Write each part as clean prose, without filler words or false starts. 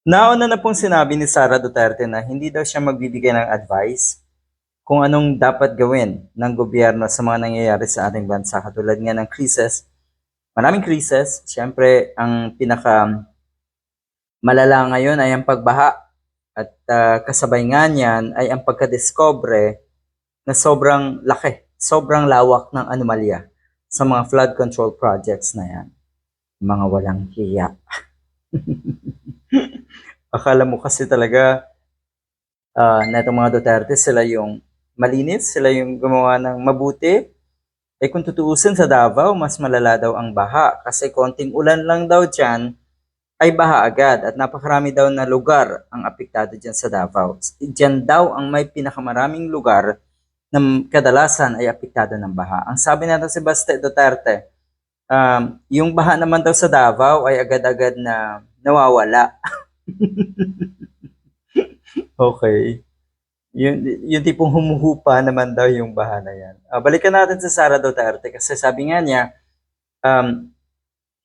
Nauna na pong sinabi ni Sara Duterte na hindi daw siya magbibigay ng advice kung anong dapat gawin ng gobyerno sa mga nangyayari sa ating bansa katulad nga ng krisis. Maraming krisis, siyempre ang pinaka malala ngayon ay ang pagbaha at kasabay nga niyan ay ang pagkadiscobre na sobrang laki, sobrang lawak ng anomalya sa mga flood control projects na yan. Mga walang hiya. Akala mo kasi talaga na itong mga Duterte, sila yung malinis, sila yung gumawa ng mabuti. Eh kung tutuusin sa Davao, mas malala daw ang baha kasi konting ulan lang daw dyan ay baha agad at napakarami daw na lugar ang apektado dyan sa Davao. Dyan daw ang may pinakamaraming lugar na kadalasan ay apektado ng baha. Ang sabi natin si Baste Duterte, yung baha naman daw sa Davao ay agad-agad na nawawala. Okay. Yung tipong humuhupa naman daw yung baha na yan. Balikan natin sa Sara Duterte kasi sabi nga niya, um,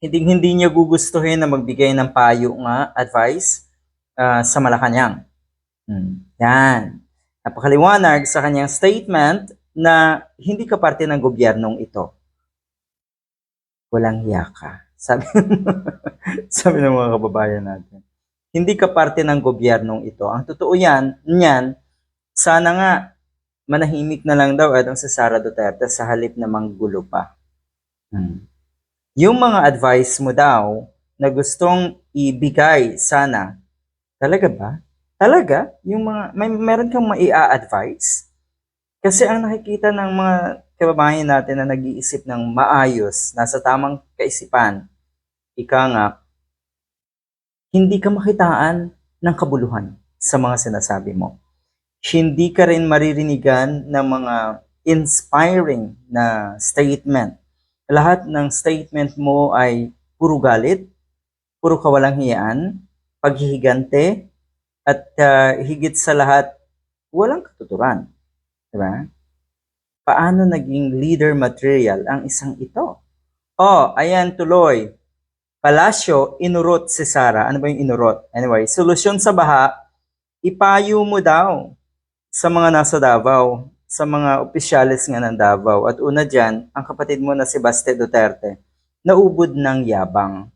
hindi niya gugustuhin na magbigay ng payo nga, advice sa Malacanang. Yan. Napakaliwanag sa kanyang statement na hindi ka parte ng gobyernong ito. Walang hiya ka. Sabi ng mga kababayan natin. Hindi ka parte ng gobyernong ito. Ang totoo niyan, sana nga manahimik na lang daw at ang sa Sara Duterte sa halip na manggulo pa. Yung mga advice mo daw na gustong ibigay sana, talaga ba? Talaga? Yung meron kang maia-advise? Kasi ang nakikita ng mga kababayan natin na nag-iisip ng maayos, nasa tamang kaisipan, ika nga, hindi ka makitaan ng kabuluhan sa mga sinasabi mo. Hindi ka rin maririnigan ng mga inspiring na statement. Lahat ng statement mo ay puro galit, puro kawalang hiyaan, paghihigante, at higit sa lahat, walang katuturan. Diba? Paano naging leader material ang isang ito? Ayan tuloy. Palasyo, inurot si Sara. Ano ba yung inurot? Anyway, solusyon sa baha, ipayo mo daw sa mga nasa Davao, sa mga opisyalis nga ng Davao. At una dyan, ang kapatid mo na si Baste Duterte, naubod ng yabang.